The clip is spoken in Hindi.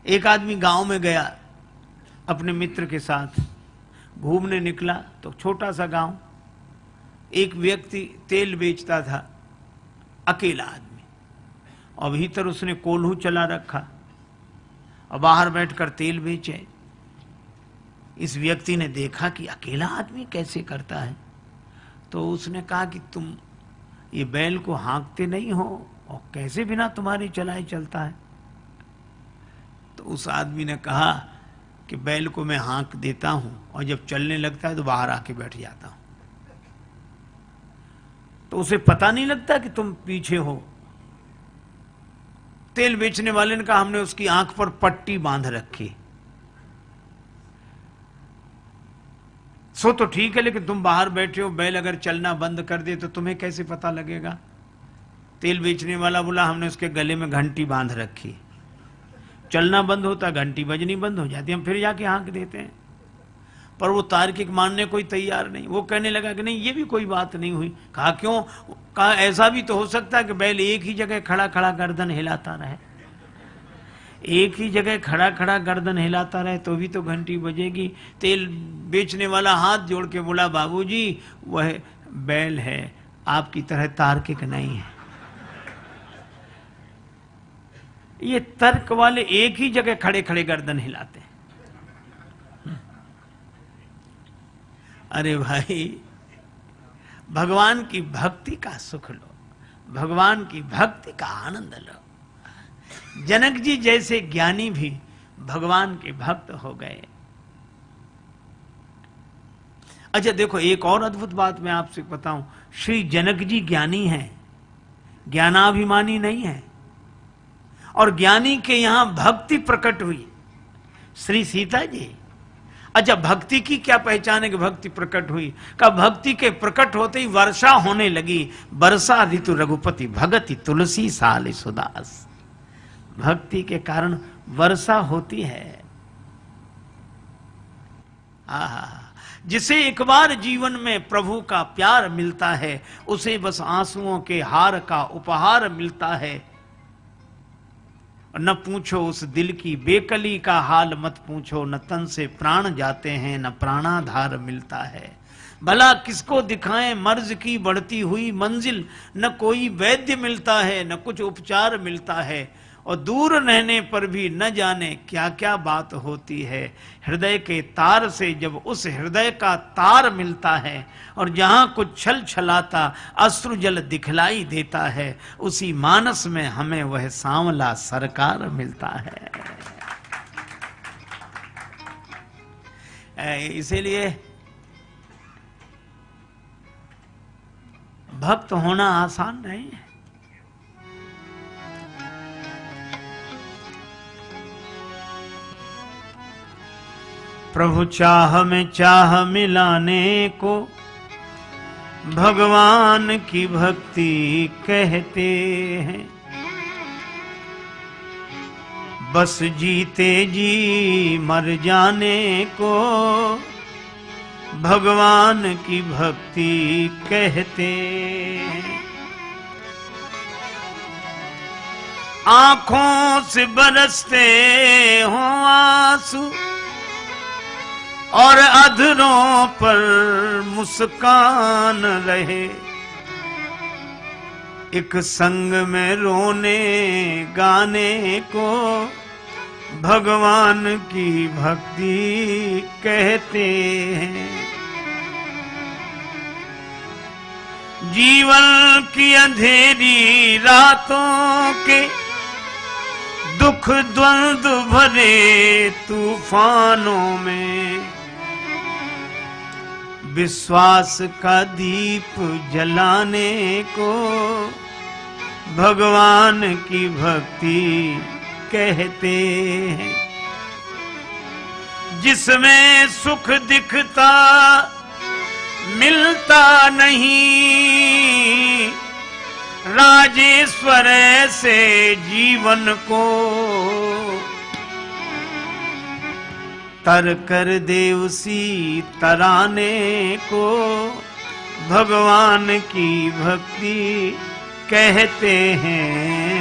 एक आदमी गांव में गया अपने मित्र के साथ घूमने निकला, तो छोटा सा गांव, एक व्यक्ति तेल बेचता था, अकेला आदमी, और भीतर उसने कोल्हू चला रखा और बाहर बैठकर तेल बेचे। इस व्यक्ति ने देखा कि अकेला आदमी कैसे करता है, तो उसने कहा कि तुम ये बैल को हाँकते नहीं हो और कैसे बिना तुम्हारे चलाए चलता है? तो उस आदमी ने कहा कि बैल को मैं हाँक देता हूं और जब चलने लगता है तो बाहर आके बैठ जाता हूं, तो उसे पता नहीं लगता कि तुम पीछे हो। तेल बेचने वाले ने कहा हमने उसकी आंख पर पट्टी बांध रखी। सो तो ठीक है, लेकिन तुम बाहर बैठे हो, बैल अगर चलना बंद कर दे तो तुम्हें कैसे पता लगेगा? तेल बेचने वाला बोला हमने उसके गले में घंटी बांध रखी, चलना बंद होता घंटी बजनी बंद हो जाती, हम फिर जाके हाँक देते हैं। पर वो तार्किक मानने कोई तैयार नहीं। वो कहने लगा कि नहीं, ये भी कोई बात नहीं हुई। कहा क्यों? कहा ऐसा भी तो हो सकता है कि बैल एक ही जगह खड़ा खड़ा गर्दन हिलाता रहे, एक ही जगह खड़ा खड़ा गर्दन हिलाता रहे तो भी तो घंटी बजेगी। तेल बेचने वाला हाथ जोड़ के बोला बाबूजी वह बैल है, आपकी तरह तार्किक नहीं है। ये तर्क वाले एक ही जगह खड़े खड़े गर्दन हिलाते हैं। अरे भाई, भगवान की भक्ति का सुख लो, भगवान की भक्ति का आनंद लो। जनक जी जैसे ज्ञानी भी भगवान के भक्त हो गए। अच्छा देखो, एक और अद्भुत बात मैं आपसे बताऊं, श्री जनक जी ज्ञानी हैं, ज्ञानाभिमानी नहीं है, और ज्ञानी के यहां भक्ति प्रकट हुई। श्री सीता जी, अच्छा भक्ति की क्या पहचान है कि भक्ति प्रकट हुई? का भक्ति के प्रकट होते ही वर्षा होने लगी। वर्षा ऋतु रघुपति भगति तुलसी साल सुदास। भक्ति के कारण वर्षा होती है। जिसे एक बार जीवन में प्रभु का प्यार मिलता है, उसे बस आंसुओं के हार का उपहार मिलता है। न पूछो उस दिल की बेकली का हाल, मत पूछो, न तन से प्राण जाते हैं न प्राणाधार मिलता है। भला किसको दिखाएं मर्ज की बढ़ती हुई मंजिल, न कोई वैद्य मिलता है न कुछ उपचार मिलता है, और दूर रहने पर भी न जाने क्या क्या बात होती है। हृदय के तार से जब उस हृदय का तार मिलता है, और जहां कुछ छल छलाता अश्रु जल दिखलाई देता है, उसी मानस में हमें वह सांवला सरकार मिलता है। इसीलिए भक्त होना आसान नहीं है। प्रभु चाह में चाह मिलाने को भगवान की भक्ति कहते हैं। बस जीते जी मर जाने को भगवान की भक्ति कहते हैं। आंखों से बरसते हो आंसू और अधरों पर मुस्कान रहे, एक संग में रोने गाने को भगवान की भक्ति कहते हैं। जीवन की अंधेरी रातों के दुख द्वंद्व भरे तूफानों में विश्वास का दीप जलाने को भगवान की भक्ति कहते हैं। जिसमें सुख दिखता मिलता नहीं, राजेश्वर से जीवन को तर कर दे उसी तराने को भगवान की भक्ति कहते हैं।